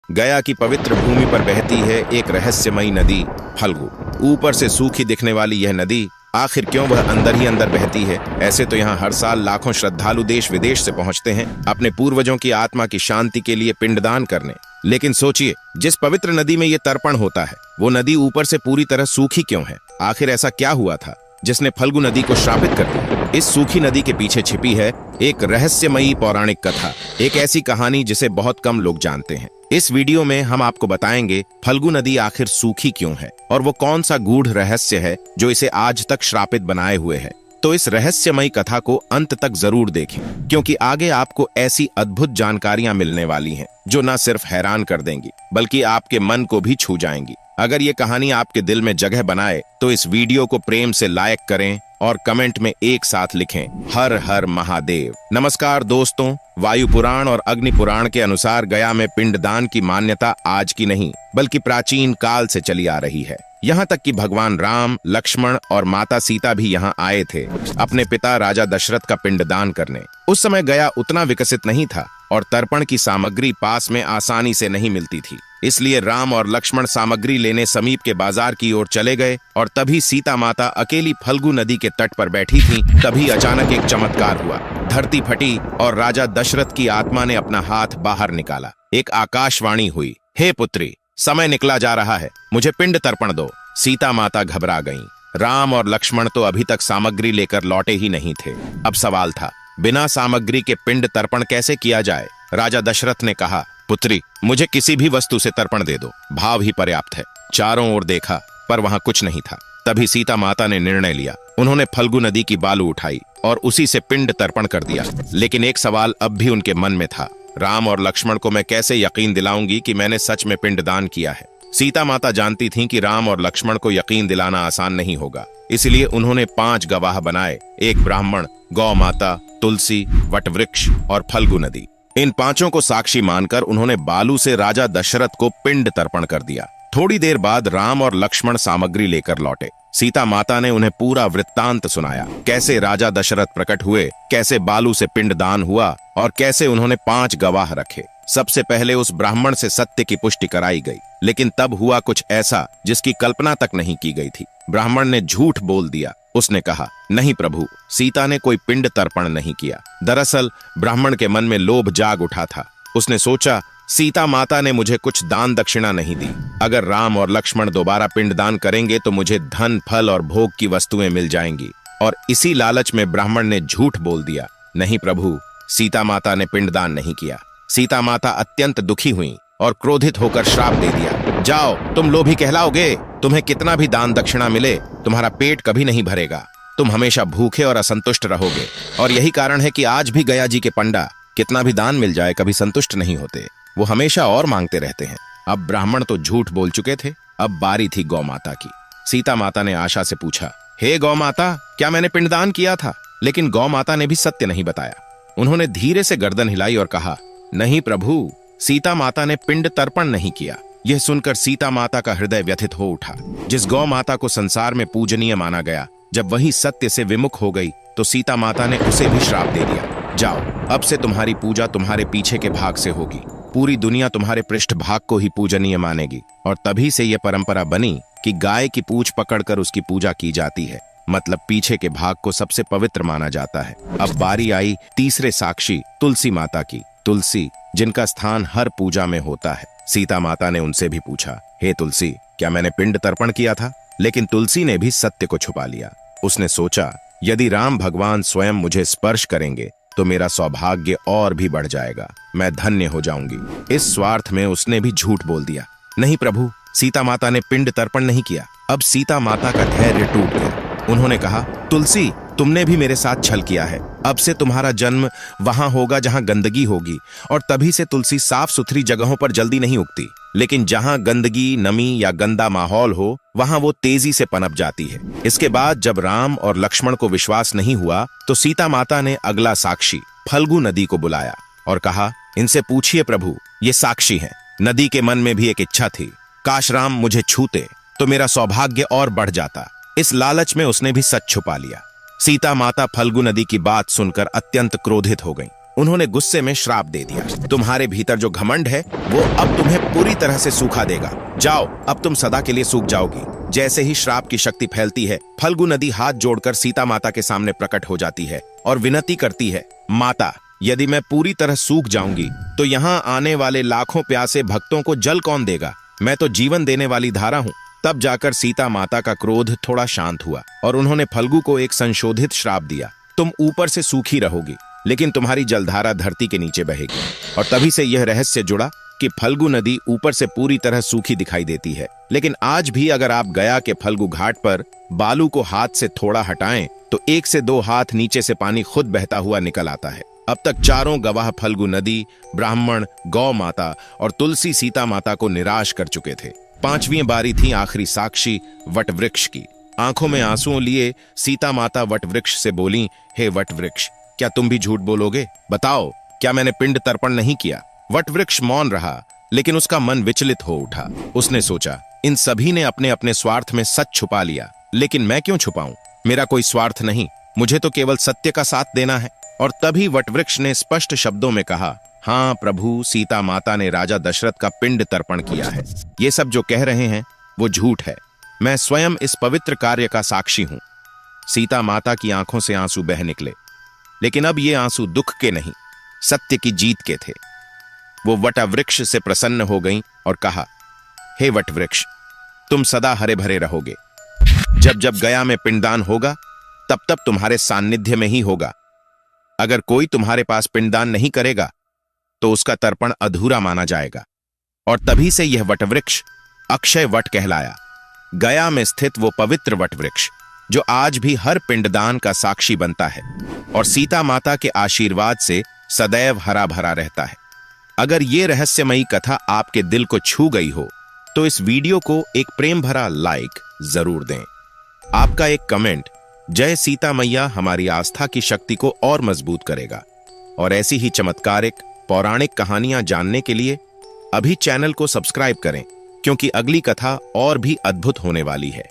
गया की पवित्र भूमि पर बहती है एक रहस्यमयी नदी फल्गु। ऊपर से सूखी दिखने वाली यह नदी आखिर क्यों वह अंदर ही अंदर बहती है? ऐसे तो यहाँ हर साल लाखों श्रद्धालु देश विदेश से पहुंचते हैं अपने पूर्वजों की आत्मा की शांति के लिए पिंडदान करने। लेकिन सोचिए, जिस पवित्र नदी में ये तर्पण होता है वो नदी ऊपर से पूरी तरह सूखी क्यों है? आखिर ऐसा क्या हुआ था जिसने फल्गु नदी को श्रापित कर दिया? इस सूखी नदी के पीछे छिपी है एक रहस्यमयी पौराणिक कथा, एक ऐसी कहानी जिसे बहुत कम लोग जानते हैं। इस वीडियो में हम आपको बताएंगे फल्गु नदी आखिर सूखी क्यों है और वो कौन सा गूढ़ रहस्य है जो इसे आज तक श्रापित बनाए हुए है। तो इस रहस्यमयी कथा को अंत तक जरूर देखें, क्योंकि आगे आपको ऐसी अद्भुत जानकारियां मिलने वाली हैं जो न सिर्फ हैरान कर देंगी बल्कि आपके मन को भी छू जाएंगी। अगर ये कहानी आपके दिल में जगह बनाए तो इस वीडियो को प्रेम से लाइक करें और कमेंट में एक साथ लिखें, हर हर महादेव। नमस्कार दोस्तों, वायु पुराण और अग्नि पुराण के अनुसार गया में पिंडदान की मान्यता आज की नहीं बल्कि प्राचीन काल से चली आ रही है। यहाँ तक कि भगवान राम, लक्ष्मण और माता सीता भी यहाँ आए थे अपने पिता राजा दशरथ का पिंडदान करने। उस समय गया उतना विकसित नहीं था और तर्पण की सामग्री पास में आसानी से नहीं मिलती थी, इसलिए राम और लक्ष्मण सामग्री लेने समीप के बाजार की ओर चले गए और तभी सीता माता अकेली फल्गु नदी के तट पर बैठी थी। तभी अचानक एक चमत्कार हुआ, धरती फटी और राजा दशरथ की आत्मा ने अपना हाथ बाहर निकाला। एक आकाशवाणी हुई, हे पुत्री, समय निकला जा रहा है, मुझे पिंड तर्पण दो। सीता माता घबरा गईं। राम और लक्ष्मण तो अभी तक सामग्री लेकर लौटे ही नहीं थे। अब सवाल था, बिना सामग्री के पिंड तर्पण कैसे किया जाए? राजा दशरथ ने कहा, पुत्री, मुझे किसी भी वस्तु से तर्पण दे दो, भाव ही पर्याप्त है। चारों ओर देखा पर वहां कुछ नहीं था। तभी सीता माता ने निर्णय लिया। उन्होंने फल्गु नदी की बालू उठाई और उसी से पिंड तर्पण कर दिया। लेकिन एक सवाल अब भी उनके मन में था, राम और लक्ष्मण को मैं कैसे यकीन दिलाऊंगी कि मैंने सच में पिंडदान किया है? सीता माता जानती थीं कि राम और लक्ष्मण को यकीन दिलाना आसान नहीं होगा, इसलिए उन्होंने 5 गवाह बनाए, एक ब्राह्मण, गौ माता, तुलसी, वटवृक्ष और फल्गु नदी। इन 5 को साक्षी मानकर उन्होंने बालू से राजा दशरथ को पिंड तर्पण कर दिया। थोड़ी देर बाद राम और लक्ष्मण सामग्री लेकर लौटे। सीता माता ने उन्हें पूरा वृत्तांत सुनाया, कैसे राजा दशरथ प्रकट हुए, कैसे बालू से पिंडदान हुआ और कैसे उन्होंने 5 गवाह रखे। सबसे पहले उस ब्राह्मण से सत्य की पुष्टि कराई गई, लेकिन तब हुआ कुछ ऐसा जिसकी कल्पना तक नहीं की गई थी। ब्राह्मण ने झूठ बोल दिया। उसने कहा, नहीं प्रभु, सीता ने कोई पिंड तर्पण नहीं किया। दरअसल ब्राह्मण के मन में लोभ जाग उठा था। उसने सोचा, सीता माता ने मुझे कुछ दान दक्षिणा नहीं दी, अगर राम और लक्ष्मण दोबारा पिंडदान करेंगे तो मुझे धन, फल और भोग की वस्तुएं मिल जाएंगी। और इसी लालच में ब्राह्मण ने झूठ बोल दिया, नहीं प्रभु, सीता माता ने पिंडदान नहीं किया। सीता माता अत्यंत दुखी हुई और क्रोधित होकर श्राप दे दिया, जाओ, तुम लोभी कहलाओगे, तुम्हें कितना भी दान दक्षिणा मिले तुम्हारा पेट कभी नहीं भरेगा, तुम हमेशा भूखे और असंतुष्ट रहोगे। और यही कारण है कि आज भी गया जी के पंडा कितना भी दान मिल जाए कभी संतुष्ट नहीं होते, वो हमेशा और मांगते रहते हैं। अब ब्राह्मण तो झूठ बोल चुके थे, अब बारी थी गौ माता की। सीता माता ने आशा से पूछा, हे गौ माता, क्या मैंने पिंडदान किया था? लेकिन गौ माता ने भी सत्य नहीं बताया। उन्होंने धीरे से गर्दन हिलाई और कहा, नहीं प्रभु, सीता माता ने पिंड तर्पण नहीं किया। यह सुनकर सीता माता का हृदय व्यथित हो उठा। जिस गौ माता को संसार में पूजनीय माना गया, जब वही सत्य से विमुख हो गई तो सीता माता ने उसे भी श्राप दे दिया, जाओ, अब से तुम्हारी पूजा तुम्हारे पीछे के भाग से होगी, पूरी दुनिया तुम्हारे पृष्ठ भाग को ही पूजनीय मानेगी। और तभी से यह परंपरा बनी कि गाय की पूंछ पकड़कर उसकी पूजा की जाती है, मतलब पीछे के भाग को सबसे पवित्र माना जाता है। अब बारी आई तीसरे साक्षी तुलसी माता की। तुलसी, जिनका स्थान हर पूजा में होता है। सीता माता ने उनसे भी पूछा, हे तुलसी, क्या मैंने पिंड तर्पण किया था? लेकिन तुलसी ने भी सत्य को छुपा लिया। उसने सोचा, यदि राम भगवान स्वयं मुझे स्पर्श करेंगे तो मेरा सौभाग्य और भी बढ़ जाएगा, मैं धन्य हो जाऊंगी। इस स्वार्थ में उसने भी झूठ बोल दिया, नहीं प्रभु, सीता माता ने पिंड तर्पण नहीं किया। अब सीता माता का धैर्य टूट गया। उन्होंने कहा, तुलसी, तुमने भी मेरे साथ छल किया है, अब से तुम्हारा जन्म वहां होगा जहां गंदगी होगी। और तभी से तुलसी साफ सुथरी जगहों पर जल्दी नहीं उगती, लेकिन जहां गंदगी, नमी या गंदा माहौल हो वहां वो तेजी से पनप जाती है। इसके बाद जब राम और लक्ष्मण को विश्वास नहीं हुआ तो सीता माता ने अगला साक्षी फल्गु नदी को बुलाया और कहा, इनसे पूछिए प्रभु, ये साक्षी हैं। नदी के मन में भी एक इच्छा थी, काश राम मुझे छूते तो मेरा सौभाग्य और बढ़ जाता। इस लालच में उसने भी सच छुपा लिया। सीता माता फल्गु नदी की बात सुनकर अत्यंत क्रोधित हो गईं। उन्होंने गुस्से में श्राप दे दिया, तुम्हारे भीतर जो घमंड है वो अब तुम्हें पूरी तरह से सूखा देगा। जाओ, अब तुम सदा के लिए सूख जाओगी। जैसे ही श्राप की शक्ति फैलती है, फल्गु नदी हाथ जोड़कर सीता माता के सामने प्रकट हो जाती है और विनती करती है, माता, यदि मैं पूरी तरह सूख जाऊंगी तो यहाँ आने वाले लाखों प्यासे भक्तों को जल कौन देगा? मैं तो जीवन देने वाली धारा हूँ। तब जाकर सीता माता का क्रोध थोड़ा शांत हुआ और उन्होंने फल्गु को एक संशोधित श्राप दिया, तुम ऊपर से सूखी रहोगी लेकिन तुम्हारी जलधारा धरती के नीचे बहेगी। और तभी से यह रहस्य जुड़ा कि फल्गु नदी ऊपर से पूरी तरह सूखी दिखाई देती है, लेकिन आज भी अगर आप गया के फल्गु घाट पर बालू को हाथ से थोड़ा हटाएं तो 1 से 2 हाथ नीचे से पानी खुद बहता हुआ निकल आता है। अब तक चारों गवाह फल्गु नदी, ब्राह्मण, गौ माता और तुलसी सीता माता को निराश कर चुके थे। 5वीं बारी थी आखिरी साक्षी वट वृक्ष की। आंखों में आंसुओं लिए सीता माता वट वृक्ष से बोली, हे वट वृक्ष, क्या तुम भी झूठ बोलोगे? बताओ, क्या मैंने पिंड तर्पण नहीं किया? वट वृक्ष मौन रहा, लेकिन उसका मन विचलित हो उठा। उसने सोचा, इन सभी ने अपने अपने स्वार्थ में सच छुपा लिया, लेकिन मैं क्यों छुपाऊं? मेरा कोई स्वार्थ नहीं, मुझे तो केवल सत्य का साथ देना है। और तभी वटवृक्ष ने स्पष्ट शब्दों में कहा, हाँ प्रभु, सीता माता ने राजा दशरथ का पिंड तर्पण किया है। ये सब जो कह रहे हैं वो झूठ है। मैं स्वयं इस पवित्र कार्य का साक्षी हूं। सीता माता की आंखों से आंसू बह निकले, लेकिन अब ये आंसू दुख के नहीं, सत्य की जीत के थे। वो वटवृक्ष से प्रसन्न हो गईं और कहा, हे वटवृक्ष, तुम सदा हरे भरे रहोगे। जब जब गया में पिंडदान होगा तब तब तुम्हारे सान्निध्य में ही होगा। अगर कोई तुम्हारे पास पिंडदान नहीं करेगा तो उसका तर्पण अधूरा माना जाएगा। और तभी से यह वटवृक्ष अक्षय वट कहलाया। गया में स्थित वो पवित्र वटवृक्ष जो आज भी हर पिंडदान का साक्षी बनता है और सीता माता के आशीर्वाद से सदैव हरा भरा रहता है। अगर ये रहस्यमयी कथा आपके दिल को छू गई हो तो इस वीडियो को एक प्रेम भरा लाइक जरूर दें। आपका एक कमेंट जय सीता मैया हमारी आस्था की शक्ति को और मजबूत करेगा। और ऐसी ही चमत्कारिक पौराणिक कहानियां जानने के लिए अभी चैनल को सब्सक्राइब करें, क्योंकि अगली कथा और भी अद्भुत होने वाली है।